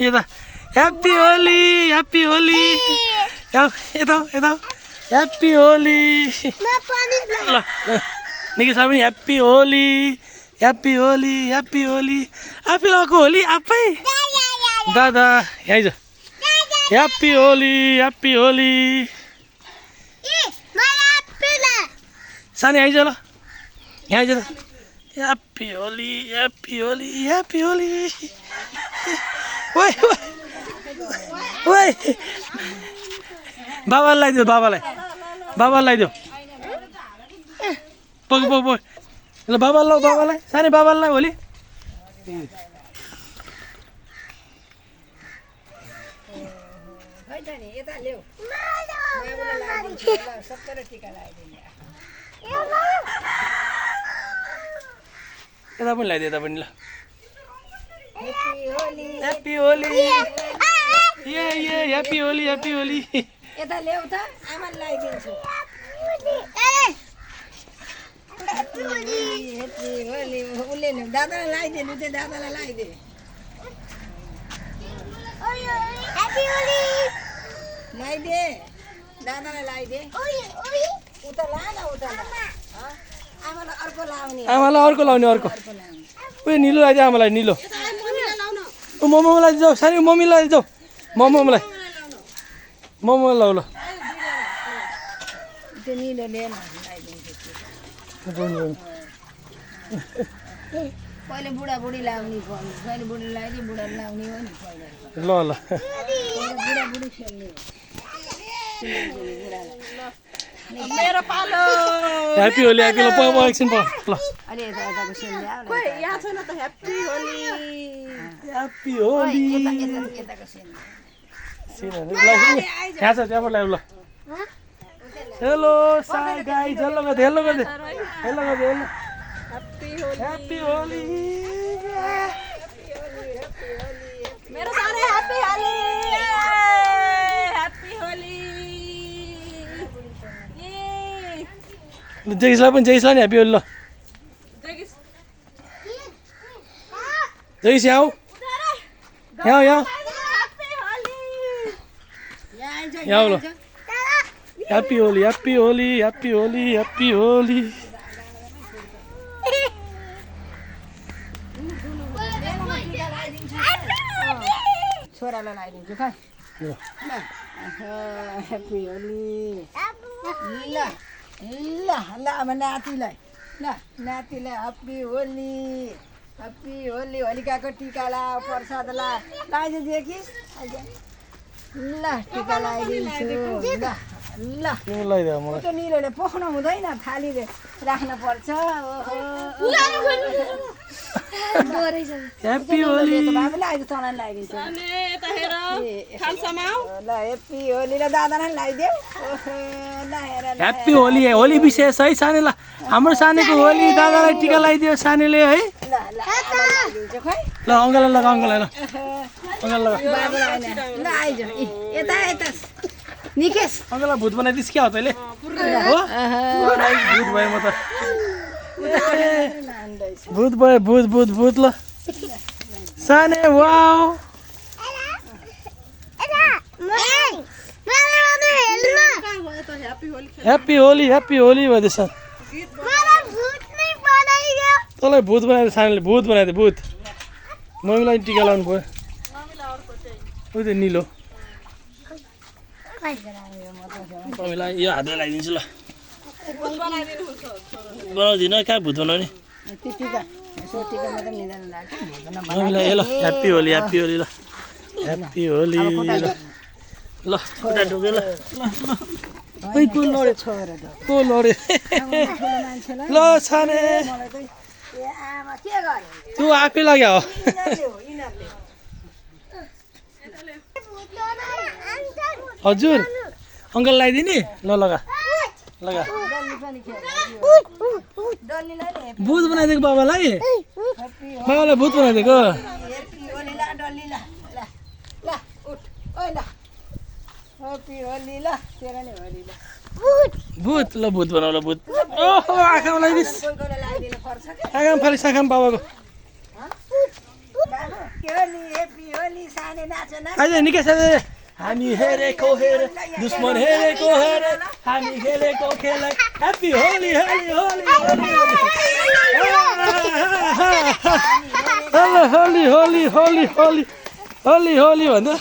यता happy Holi happy Holi यता यता ह्याप्पी होली ल निकै छ पनि happy Holi happy Holi happy Holi आफै लगाएको होली आफै दादा यहाँ आइज ह्याप्पी होली ह्याप्पी होली सानी आइज ल यहाँ आइज त happy Holi happy Holi happy Holi ओइ ओइ बाबालाई लगाइदियो बाबालाई लगाइदियो पग पग पग ल बाबालाई सानी बाबालाई होली यता पनि लगाइदियो यता पनि ल ह्याप्पी होली ये ह्याप्पी होली ह्याप्पी होली यता ल्याउ त आमाले लगाइदिन्छु ह्याप्पी होली उसले नि दादालाई लगाइदिए लु चाहिँ दादालाई लगाइदिए लगाइदिए दादालाई लगाइदिए उता ला न उता आमालाई अर्को लाउने आमालाई अर्को लाउने अर्को उयो निलो लगाइदियो आमालाई निलो मोमोलाई जाऊ सानी मम्मीलाई जाऊ मोमोलाई लाउ ल त्यो निलो लिएन पहिले बुढाबुढी लाउने पहिले बुढी लगाइदिए बुढाले लाउने हो नि पहिले ल ल बुढाबुढी खेल्ने मेरो पालो ह्याप्पी होली ह्याप्पी ल पाउ एकछिन पाउ ल अलि यता यताको सेल ल्याऊ खोइ यहाँ छैन त ह्याप्पी होली ह्याप्पी होली यताको सेल यहाँ छ त्यहाँबाट ल्याउ ल हेलो साई गाइज हेलो गर्दै हेलो गर्दै हेलो गर्दै हेलो ह्याप्पी होली मेरो सानो ह्याप्पी होली ह्याप्पी होली जगिसलाई पनि जगिसलाई नि ह्याप्पी होली ल जगिस यहाँ यहाँ यहाँ ल happy Holi happy Holi happy Holi happy Holi छोरालाई लगाइदिन्छु खै ह्याप्पी होली ल ल ल अब नातिलाई ल नातिलाई ह्याप्पी होली होलिकाको टिका लाऊ प्रसाद लगाइदिन्छु कि ल टिका लगाइदिन्छु ल त्यो निलोले पोख्नु हुँदैन थालीले राख्नु पर्छ ह्याप्पी होली बाबुले अहिले तँलाई लगाइदिन्छु ल ह्याप्पी होली ल दादालाई लगाइदेऊ ल हेर ह्याप्पी होली होली विशेष है सानी ल हाम्रो सानीको होली दादालाई टिका लगाइदियो सानीले है ल लगाइदिन्छु खै ल अङ्कललाई लगा अङ्कललाई ल अङ्कल लगा ल आइज यता यता निकेश अङ्कललाई भूत बनाइदिस् क्या हो तैँले हो भूत भयो म त भूत भयो भूत ल साने वाउ ह्याप्पी होली भन्दैछ तँलाई भूत बनाइदियो सानीले भूत बनाइदियो भूत मम्मीलाई टिका लाउनु पऱ्यो उयो त्यो निलो मम्मीलाई यो हातले लगाइदिन्छु ल बनाउँदिनँ कहाँ भूत बनाउने मम्मीलाई ए ल ह्याप्पी होली ल ह्याप्पी होली ल खुट्टा ढुक्यो ल खै को लड्यो ल छाने तँ आफै लाग्यो हो हजुर अङ्कल लगाइदिने ल लगा भूत बनाइदिएको बाबालाई भूत बनाइदिएको भूत ल भूत बनाऊ ल भूत ओहो आँखामा लगाइदिस् आँखामा फालिस् आँखामा बाबाको हेप्पी होली साने नाच नाच आज निकै छ हामी हेरेको हेरे दुश्मन हेरेको हेरे हामी खेलेको खेल ह्याप्पी होली होली होली होली होली होली होली होली होली होली भन्दा